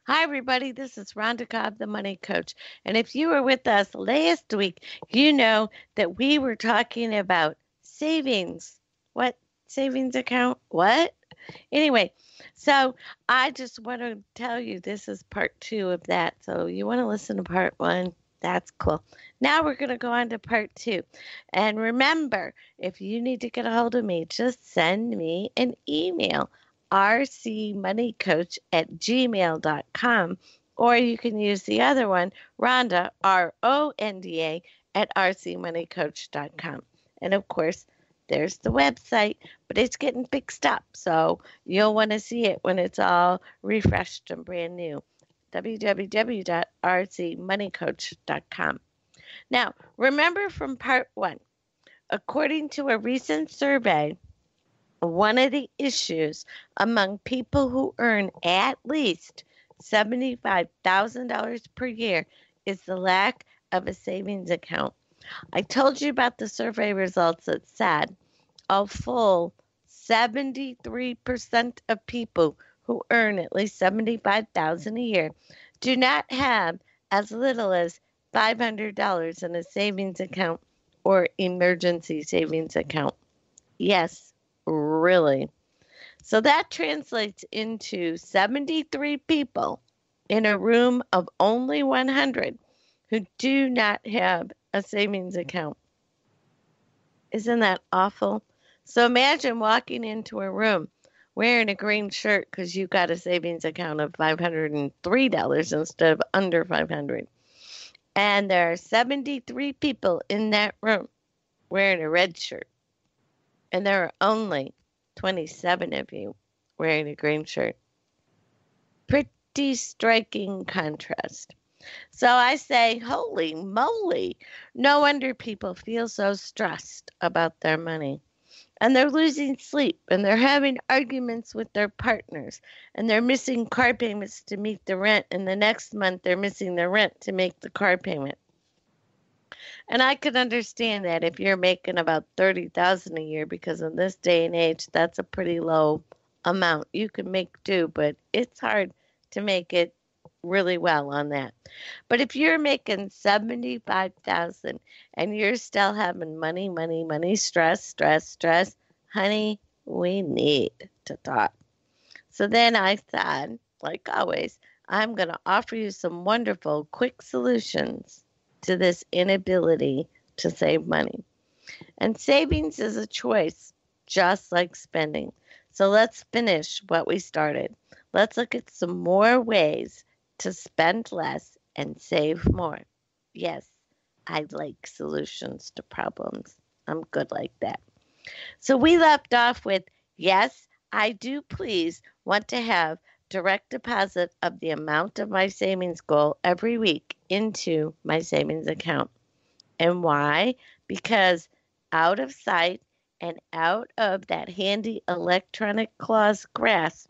Hi, everybody. This is Rhonda Cobb, the Money Coach. And if you were with us last week, you know that we were talking about savings. What? Savings account? What? Anyway, so I just want to tell you this is part two of that. So you want to listen to part one? That's cool. Now we're going to go on to part two. And remember, if you need to get a hold of me, just send me an email, rcmoneycoach@gmail.com, or you can use the other one, Rhonda, RONDA, at rcmoneycoach.com. And of course, there's the website, but it's getting fixed up. So you'll want to see it when it's all refreshed and brand new. www.rcmoneycoach.com. Now, remember from part one, according to a recent survey, one of the issues among people who earn at least $75,000 per year is the lack of a savings account. I told you about the survey results that said a full 73% of people who earn at least $75,000 a year do not have as little as $500 in a savings account or emergency savings account. Yes, really. So that translates into 73 people in a room of only 100 who do not have a savings account. Isn't that awful? So imagine walking into a room wearing a green shirt because you got a savings account of $503 instead of under 500. And there are 73 people in that room wearing a red shirt. And there are only 27 of you wearing a green shirt. Pretty striking contrast. So I say, holy moly, no wonder people feel so stressed about their money. And they're losing sleep, and they're having arguments with their partners, and they're missing car payments to meet the rent, and the next month they're missing the rent to make the car payment. And I could understand that if you're making about 30,000 a year, because in this day and age, that's a pretty low amount. You can make do, but it's hard to make it really well on that. But if you're making 75,000 and you're still having money, stress, honey, we need to talk. So then I thought, like always, I'm going to offer you some wonderful quick solutions to this inability to save money. And savings is a choice, just like spending. So let's finish what we started. Let's look at some more ways to spend less and save more. Yes, I like solutions to problems. I'm good like that. So we left off with, yes, I do please want to have direct deposit of the amount of my savings goal every week into my savings account. And why? Because out of sight and out of that handy electronic claw's grasp,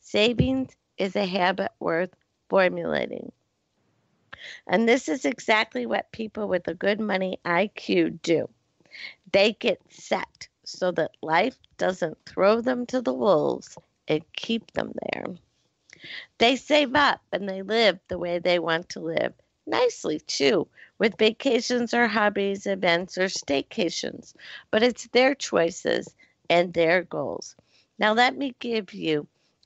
savings is a habit worth formulating. And this is exactly what people with a good money IQ do. They get set so that life doesn't throw them to the wolves and keep them there. They save up and they live the way they want to live. Nicely, too, with vacations or hobbies, events, or staycations. But it's their choices and their goals. Now, let me give you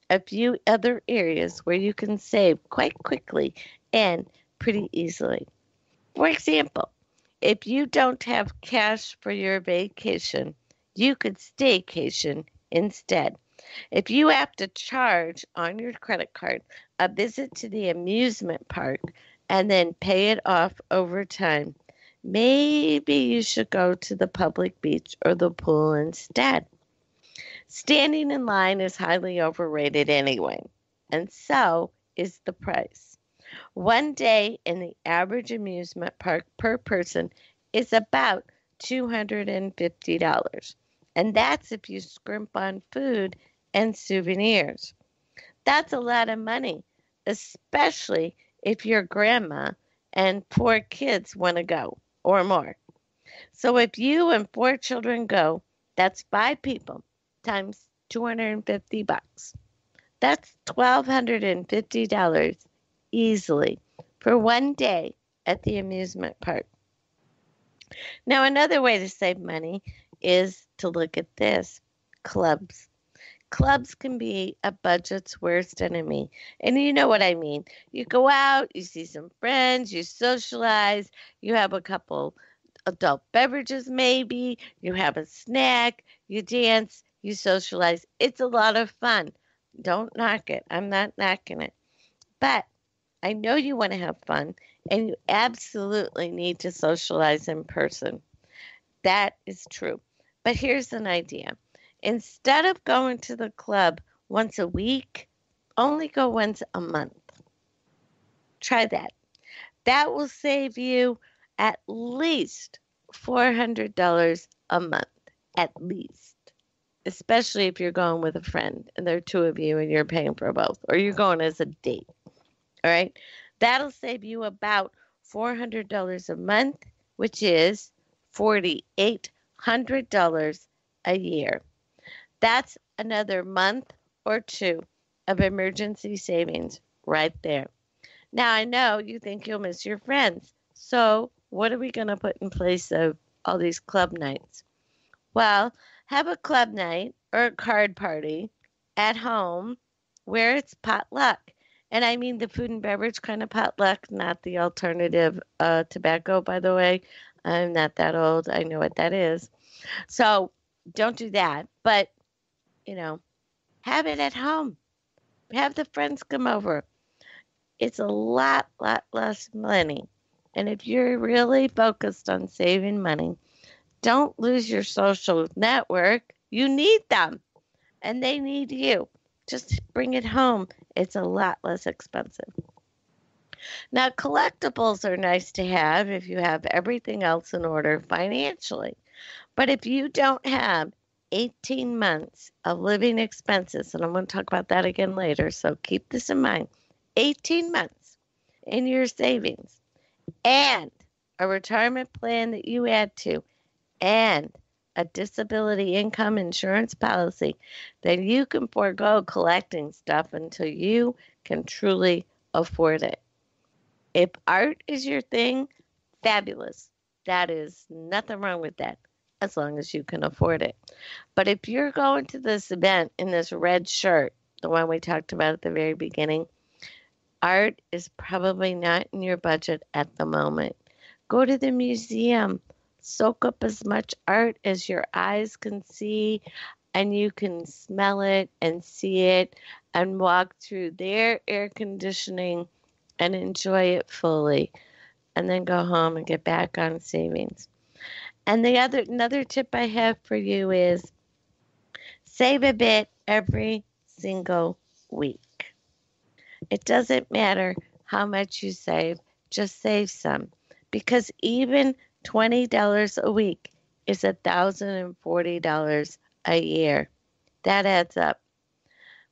a few other areas where you can save quite quickly and pretty easily. For example, if you don't have cash for your vacation, you could staycation instead. If you have to charge on your credit card a visit to the amusement park and then pay it off over time, maybe you should go to the public beach or the pool instead. Standing in line is highly overrated anyway, and so is the price. One day in the average amusement park per person is about $250. And that's if you scrimp on food and souvenirs. That's a lot of money, especially if your grandma and 4 kids want to go or more. So if you and 4 children go, that's 5 people times $250. That's $1,250 easily for one day at the amusement park. Now, another way to save money is to look at this: clubs. Clubs can be a budget's worst enemy. And you know what I mean. You go out, you see some friends, you socialize, you have a couple adult beverages, maybe, you have a snack, you dance, you socialize. It's a lot of fun. Don't knock it. I'm not knocking it. But I know you want to have fun, and you absolutely need to socialize in person. That is true. But here's an idea: instead of going to the club once a week, only go once a month. Try that. That will save you at least $400 a month, at least. Especially if you're going with a friend and there are two of you and you're paying for both, or you're going as a date. All right. That'll save you about $400 a month, which is $4,800 a year. That's another month or two of emergency savings right there. Now, I know you think you'll miss your friends. So, what are we going to put in place of all these club nights? Well, have a club night or a card party at home where it's potluck. And I mean the food and beverage kind of potluck, not the alternative tobacco, by the way. I'm not that old. I know what that is. So don't do that. But, you know, have it at home. Have the friends come over. It's a lot less money. And if you're really focused on saving money, don't lose your social network. You need them and they need you. Just bring it home. It's a lot less expensive. Now, collectibles are nice to have if you have everything else in order financially. But if you don't have 18 months of living expenses, and I'm going to talk about that again later, so keep this in mind: 18 months in your savings and a retirement plan that you add to, and a disability income insurance policy, then you can forego collecting stuff until you can truly afford it. If art is your thing, fabulous. That is nothing wrong with that, as long as you can afford it. But if you're going to this event in this red shirt, the one we talked about at the very beginning, art is probably not in your budget at the moment. Go to the museum. Soak up as much art as your eyes can see, and you can smell it and see it and walk through their air conditioning and enjoy it fully, and then go home and get back on savings. And another tip I have for you is save a bit every single week. It doesn't matter how much you save, just save some, because even $20 a week is $1,040 a year. That adds up.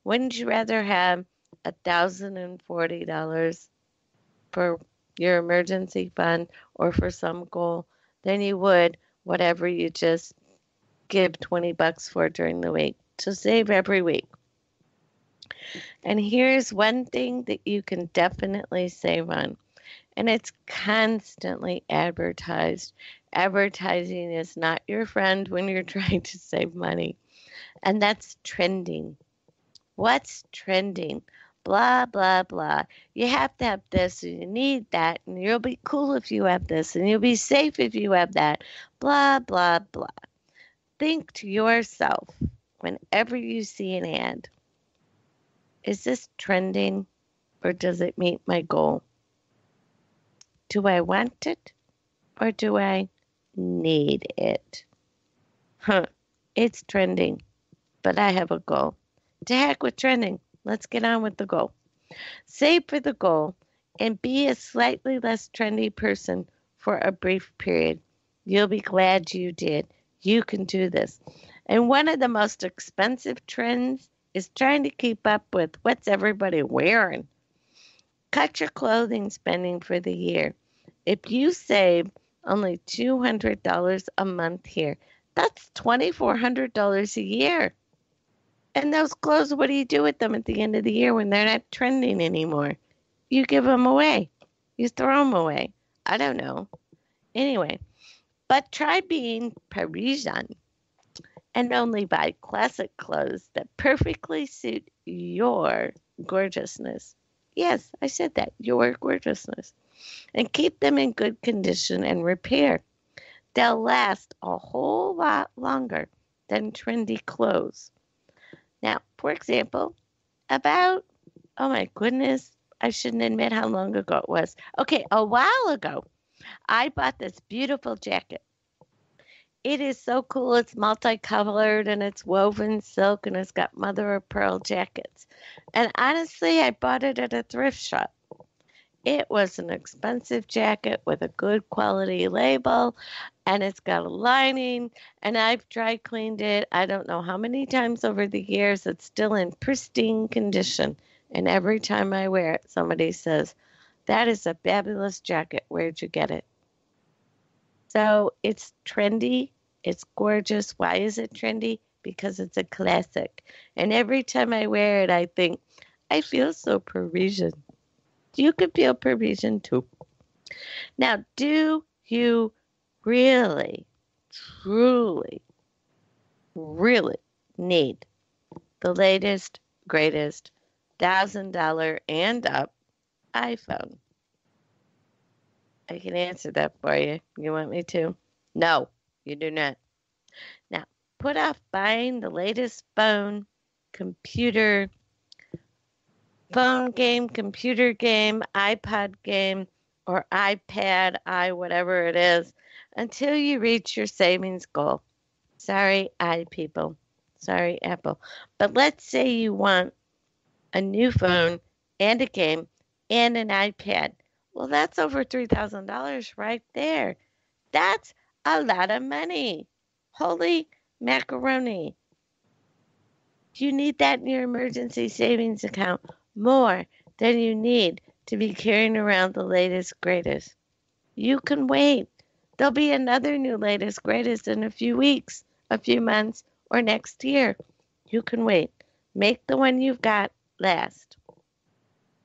Wouldn't you rather have $1,040 for your emergency fund or for some goal than you would whatever you just give $20 for during the week? So save every week. And here's one thing that you can definitely save on, and it's constantly advertised. Advertising is not your friend when you're trying to save money, and that's trending. What's trending? Blah, blah, blah. You have to have this, and you need that, and you'll be cool if you have this, and you'll be safe if you have that. Blah, blah, blah. Think to yourself whenever you see an ad, is this trending or does it meet my goal? Do I want it or do I need it? It's trending, but I have a goal. To heck with trending. Let's get on with the goal. Save for the goal and be a slightly less trendy person for a brief period. You'll be glad you did. You can do this. And one of the most expensive trends is trying to keep up with what's everybody wearing. Cut your clothing spending for the year. If you save only $200 a month here, that's $2,400 a year. And those clothes, what do you do with them at the end of the year when they're not trending anymore? you give them away. You throw them away. I don't know. Anyway, but try being Parisian and only buy classic clothes that perfectly suit your gorgeousness. Yes, I said that, your gorgeousness. And keep them in good condition and repair. They'll last a whole lot longer than trendy clothes. Now, for example, about, oh my goodness, I shouldn't admit how long ago it was. Okay, a while ago, I bought this beautiful jacket. It is so cool. It's multicolored and it's woven silk and it's got mother of pearl jackets. And honestly, I bought it at a thrift shop. It was an expensive jacket with a good quality label and it's got a lining and I've dry cleaned it. I don't know how many times over the years. It's still in pristine condition. And every time I wear it, somebody says, "That is a fabulous jacket. Where'd you get it?" So it's trendy. It's gorgeous. Why is it trendy? Because it's a classic. And every time I wear it, I think, I feel so Parisian. You could feel Parisian too. Now, do you really, truly, really need the latest, greatest $1,000 and up iPhone? I can answer that for you. You want me to? No, you do not. Now, put off buying the latest computer, phone game, computer game, iPod game, or iPad, whatever it is, until you reach your savings goal. Sorry, people. Sorry, Apple. But let's say you want a new phone and a game and an iPad. Well, that's over $3,000 right there. That's a lot of money. Holy macaroni. You need that in your emergency savings account more than you need to be carrying around the latest, greatest. You can wait. There'll be another new latest, greatest in a few weeks, a few months, or next year. You can wait. Make the one you've got last.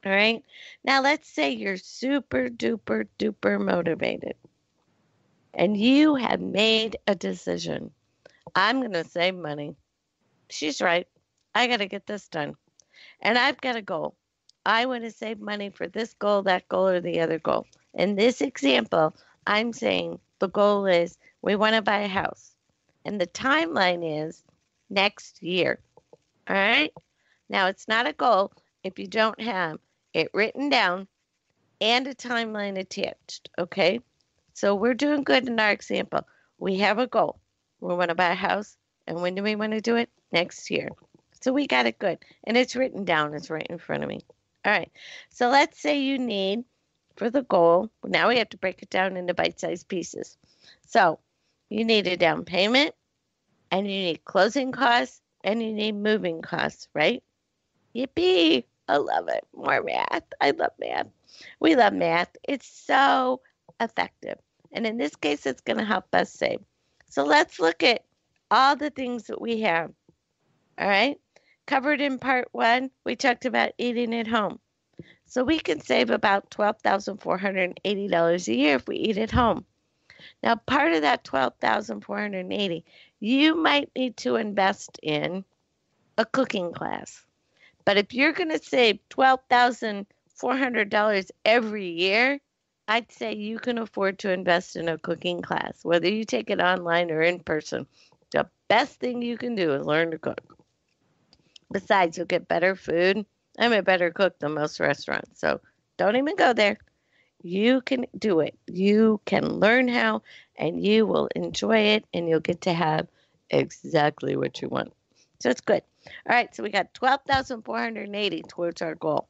All right. Now, let's say you're super duper duper motivated and you have made a decision. I'm going to save money. She's right. I got to get this done. And I've got a goal. I want to save money for this goal, that goal, or the other goal. In this example, I'm saying the goal is we want to buy a house. And the timeline is next year. All right. Now, it's not a goal if you don't have it written down and a timeline attached. Okay. So we're doing good in our example. We have a goal. We want to buy a house. And when do we want to do it? Next year. So we got it good. And it's written down. It's right in front of me. All right. So let's say you need for the goal. Now we have to break it down into bite-sized pieces. So you need a down payment and you need closing costs and you need moving costs, right? Yippee. I love it. More math. I love math. We love math. It's so effective. And in this case, it's going to help us save. So let's look at all the things that we have. All right. Covered in part 1, we talked about eating at home. So we can save about $12,480 a year if we eat at home. Now, part of that $12,480, you might need to invest in a cooking class. But if you're going to save $12,400 every year, I'd say you can afford to invest in a cooking class, whether you take it online or in person. The best thing you can do is learn to cook. Besides, you'll get better food. I'm a better cook than most restaurants, so don't even go there. You can do it. You can learn how, and you will enjoy it, and you'll get to have exactly what you want. So it's good. All right, so we got $12,480 towards our goal.